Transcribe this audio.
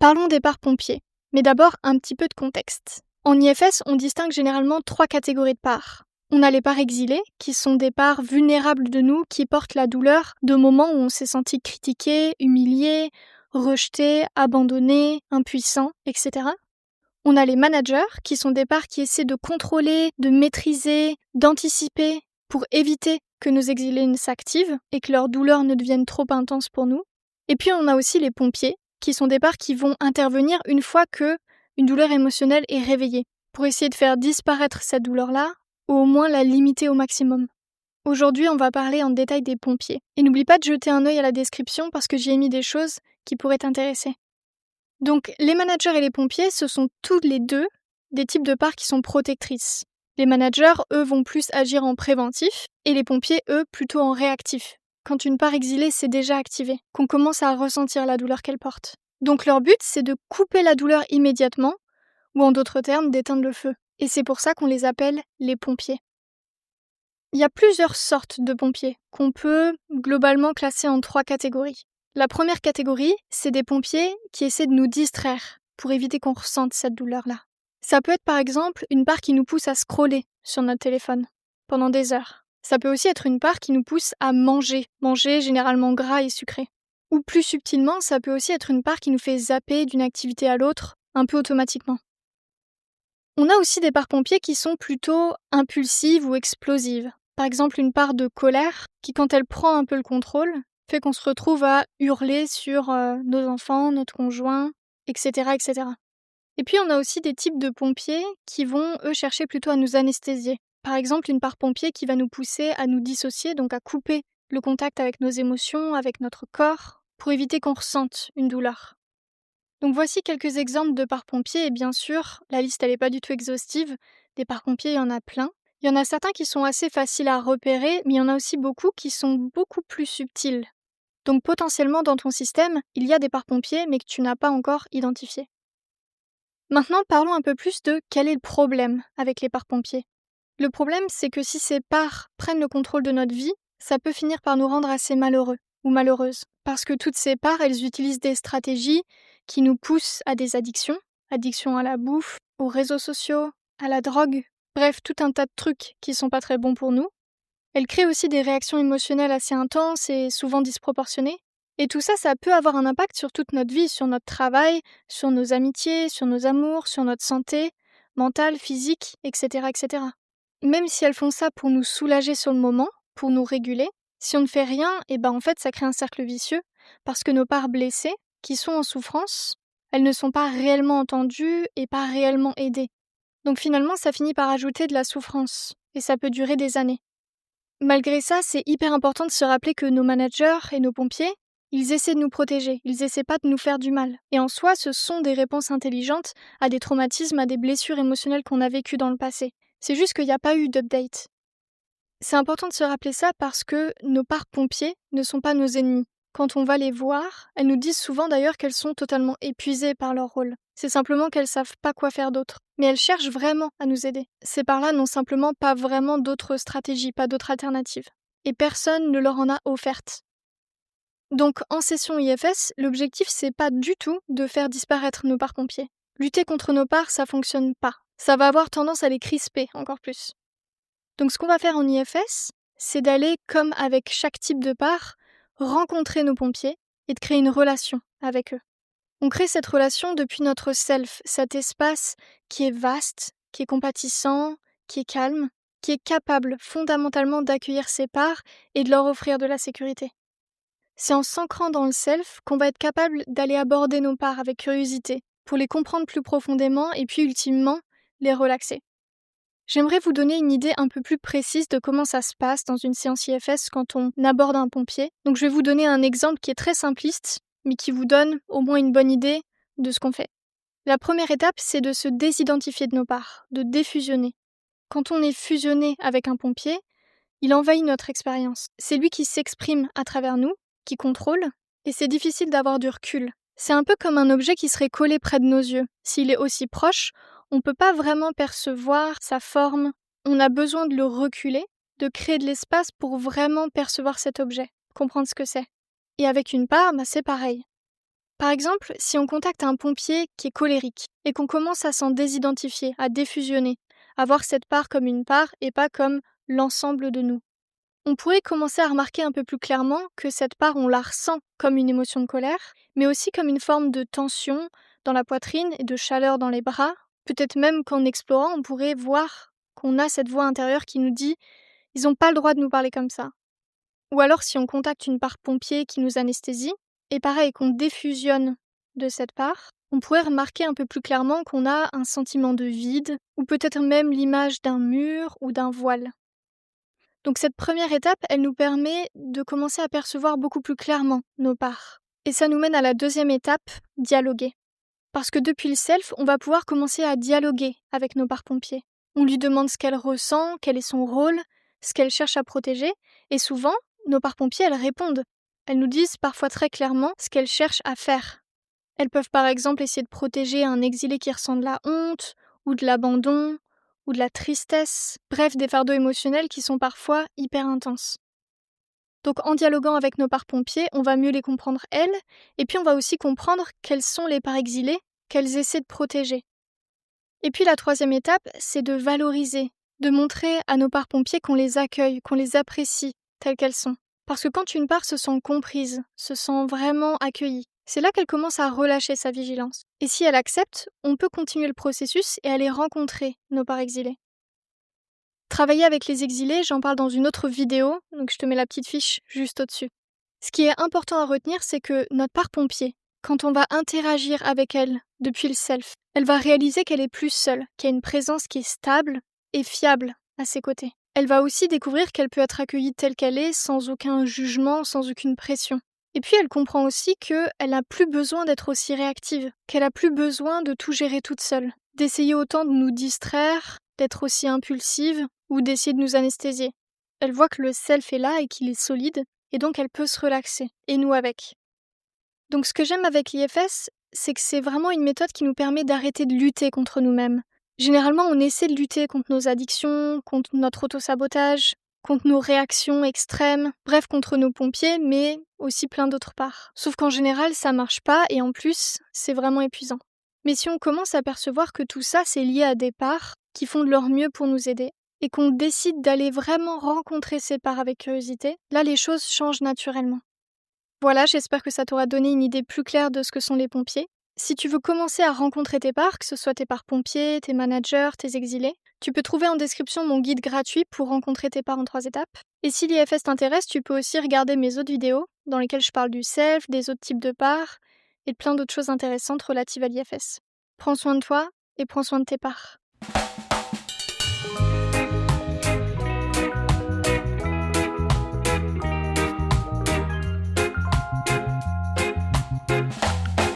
Parlons des parts pompiers, mais d'abord un petit peu de contexte. En IFS, on distingue généralement 3 catégories de parts. On a les parts exilées, qui sont des parts vulnérables de nous, qui portent la douleur de moments où on s'est senti critiqué, humilié, rejeté, abandonné, impuissant, etc. On a les managers, qui sont des parts qui essaient de contrôler, de maîtriser, d'anticiper pour éviter que nos exilés ne s'activent et que leur douleur ne devienne trop intense pour nous. Et puis on a aussi les pompiers, qui sont des parts qui vont intervenir une fois que une douleur émotionnelle est réveillée, pour essayer de faire disparaître cette douleur-là, ou au moins la limiter au maximum. Aujourd'hui, on va parler en détail des pompiers. Et n'oublie pas de jeter un œil à la description parce que j'y ai mis des choses qui pourraient t'intéresser. Donc, les managers et les pompiers, ce sont tous les deux des types de parts qui sont protectrices. Les managers, eux, vont plus agir en préventif, et les pompiers, eux, plutôt en réactif. Quand une part exilée s'est déjà activée, qu'on commence à ressentir la douleur qu'elle porte. Donc leur but, c'est de couper la douleur immédiatement, ou en d'autres termes, d'éteindre le feu. Et c'est pour ça qu'on les appelle les pompiers. Il y a plusieurs sortes de pompiers, qu'on peut globalement classer en 3 catégories. La première catégorie, c'est des pompiers qui essaient de nous distraire, pour éviter qu'on ressente cette douleur-là. Ça peut être par exemple une part qui nous pousse à scroller sur notre téléphone, pendant des heures. Ça peut aussi être une part qui nous pousse à manger généralement gras et sucré. Ou plus subtilement, ça peut aussi être une part qui nous fait zapper d'une activité à l'autre, un peu automatiquement. On a aussi des parts pompiers qui sont plutôt impulsives ou explosives. Par exemple, une part de colère qui, quand elle prend un peu le contrôle, fait qu'on se retrouve à hurler sur nos enfants, notre conjoint, etc., etc. Et puis, on a aussi des types de pompiers qui vont, eux, chercher plutôt à nous anesthésier. Par exemple, une part pompier qui va nous pousser à nous dissocier, donc à couper le contact avec nos émotions, avec notre corps, pour éviter qu'on ressente une douleur. Donc voici quelques exemples de parts pompiers, et bien sûr, la liste elle n'est pas du tout exhaustive. Des parts pompiers, il y en a plein. Il y en a certains qui sont assez faciles à repérer, mais il y en a aussi beaucoup qui sont beaucoup plus subtils. Donc potentiellement dans ton système, il y a des parts pompiers, mais que tu n'as pas encore identifiés. Maintenant, parlons un peu plus de quel est le problème avec les parts pompiers. Le problème, c'est que si ces parts prennent le contrôle de notre vie, ça peut finir par nous rendre assez malheureux ou malheureuses. Parce que toutes ces parts, elles utilisent des stratégies qui nous poussent à des addictions. Addiction à la bouffe, aux réseaux sociaux, à la drogue. Bref, tout un tas de trucs qui sont pas très bons pour nous. Elles créent aussi des réactions émotionnelles assez intenses et souvent disproportionnées. Et tout ça, ça peut avoir un impact sur toute notre vie, sur notre travail, sur nos amitiés, sur nos amours, sur notre santé, mentale, physique, etc., etc. Même si elles font ça pour nous soulager sur le moment, pour nous réguler, si on ne fait rien, et ben en fait ça crée un cercle vicieux, parce que nos parts blessées, qui sont en souffrance, elles ne sont pas réellement entendues et pas réellement aidées. Donc finalement ça finit par ajouter de la souffrance, et ça peut durer des années. Malgré ça, c'est hyper important de se rappeler que nos managers et nos pompiers, ils essaient de nous protéger, ils essaient pas de nous faire du mal. Et en soi, ce sont des réponses intelligentes à des traumatismes, à des blessures émotionnelles qu'on a vécues dans le passé. C'est juste qu'il n'y a pas eu d'update. C'est important de se rappeler ça parce que nos parts pompiers ne sont pas nos ennemis. Quand on va les voir, elles nous disent souvent d'ailleurs qu'elles sont totalement épuisées par leur rôle. C'est simplement qu'elles savent pas quoi faire d'autre. Mais elles cherchent vraiment à nous aider. Ces parts-là n'ont simplement pas vraiment d'autres stratégies, pas d'autres alternatives. Et personne ne leur en a offertes. Donc en session IFS, l'objectif c'est pas du tout de faire disparaître nos parts pompiers. Lutter contre nos parts, ça fonctionne pas. Ça va avoir tendance à les crisper encore plus. Donc ce qu'on va faire en IFS, c'est d'aller, comme avec chaque type de part, rencontrer nos pompiers et de créer une relation avec eux. On crée cette relation depuis notre self, cet espace qui est vaste, qui est compatissant, qui est calme, qui est capable fondamentalement d'accueillir ses parts et de leur offrir de la sécurité. C'est en s'ancrant dans le self qu'on va être capable d'aller aborder nos parts avec curiosité, pour les comprendre plus profondément et puis ultimement les relaxer. J'aimerais vous donner une idée un peu plus précise de comment ça se passe dans une séance IFS quand on aborde un pompier. Donc je vais vous donner un exemple qui est très simpliste, mais qui vous donne au moins une bonne idée de ce qu'on fait. La première étape, c'est de se désidentifier de nos parts, de défusionner. Quand on est fusionné avec un pompier, il envahit notre expérience. C'est lui qui s'exprime à travers nous, qui contrôle, et c'est difficile d'avoir du recul. C'est un peu comme un objet qui serait collé près de nos yeux. S'il est aussi proche, on ne peut pas vraiment percevoir sa forme. On a besoin de le reculer, de créer de l'espace pour vraiment percevoir cet objet, comprendre ce que c'est. Et avec une part, c'est pareil. Par exemple, si on contacte un pompier qui est colérique et qu'on commence à s'en désidentifier, à défusionner, à voir cette part comme une part et pas comme l'ensemble de nous, on pourrait commencer à remarquer un peu plus clairement que cette part, on la ressent comme une émotion de colère, mais aussi comme une forme de tension dans la poitrine et de chaleur dans les bras. Peut-être même qu'en explorant, on pourrait voir qu'on a cette voix intérieure qui nous dit ils n'ont pas le droit de nous parler comme ça. Ou alors si on contacte une part pompier qui nous anesthésie, et pareil qu'on défusionne de cette part, on pourrait remarquer un peu plus clairement qu'on a un sentiment de vide, ou peut-être même l'image d'un mur ou d'un voile. Donc cette première étape, elle nous permet de commencer à percevoir beaucoup plus clairement nos parts. Et ça nous mène à la deuxième étape, dialoguer. Parce que depuis le self, on va pouvoir commencer à dialoguer avec nos parts pompiers. On lui demande ce qu'elle ressent, quel est son rôle, ce qu'elle cherche à protéger, et souvent, nos parts pompiers, elles répondent. Elles nous disent parfois très clairement ce qu'elles cherchent à faire. Elles peuvent par exemple essayer de protéger un exilé qui ressent de la honte, ou de l'abandon, ou de la tristesse, bref, des fardeaux émotionnels qui sont parfois hyper intenses. Donc en dialoguant avec nos parts pompiers, on va mieux les comprendre elles, et puis on va aussi comprendre quelles sont les parts exilées qu'elles essaient de protéger. Et puis la troisième étape, c'est de valoriser, de montrer à nos parts pompiers qu'on les accueille, qu'on les apprécie telles qu'elles sont. Parce que quand une part se sent comprise, se sent vraiment accueillie, c'est là qu'elle commence à relâcher sa vigilance. Et si elle accepte, on peut continuer le processus et aller rencontrer nos parts exilées. Travailler avec les exilés, j'en parle dans une autre vidéo, donc je te mets la petite fiche juste au-dessus. Ce qui est important à retenir, c'est que notre part pompier, quand on va interagir avec elle depuis le self, elle va réaliser qu'elle est plus seule, qu'il y a une présence qui est stable et fiable à ses côtés. Elle va aussi découvrir qu'elle peut être accueillie telle qu'elle est, sans aucun jugement, sans aucune pression. Et puis elle comprend aussi qu'elle n'a plus besoin d'être aussi réactive, qu'elle n'a plus besoin de tout gérer toute seule, d'essayer autant de nous distraire, d'être aussi impulsive ou d'essayer de nous anesthésier. Elle voit que le self est là et qu'il est solide, et donc elle peut se relaxer, et nous avec. Donc ce que j'aime avec l'IFS, c'est que c'est vraiment une méthode qui nous permet d'arrêter de lutter contre nous-mêmes. Généralement, on essaie de lutter contre nos addictions, contre notre autosabotage, contre nos réactions extrêmes, bref, contre nos pompiers, mais aussi plein d'autres parts. Sauf qu'en général, ça marche pas, et en plus, c'est vraiment épuisant. Mais si on commence à percevoir que tout ça, c'est lié à des parts qui font de leur mieux pour nous aider, et qu'on décide d'aller vraiment rencontrer ces parts avec curiosité, là les choses changent naturellement. Voilà, j'espère que ça t'aura donné une idée plus claire de ce que sont les pompiers. Si tu veux commencer à rencontrer tes parts, que ce soit tes parts pompiers, tes managers, tes exilés, tu peux trouver en description mon guide gratuit pour rencontrer tes parts en 3 étapes. Et si l'IFS t'intéresse, tu peux aussi regarder mes autres vidéos dans lesquelles je parle du self, des autres types de parts et de plein d'autres choses intéressantes relatives à l'IFS. Prends soin de toi et prends soin de tes parts.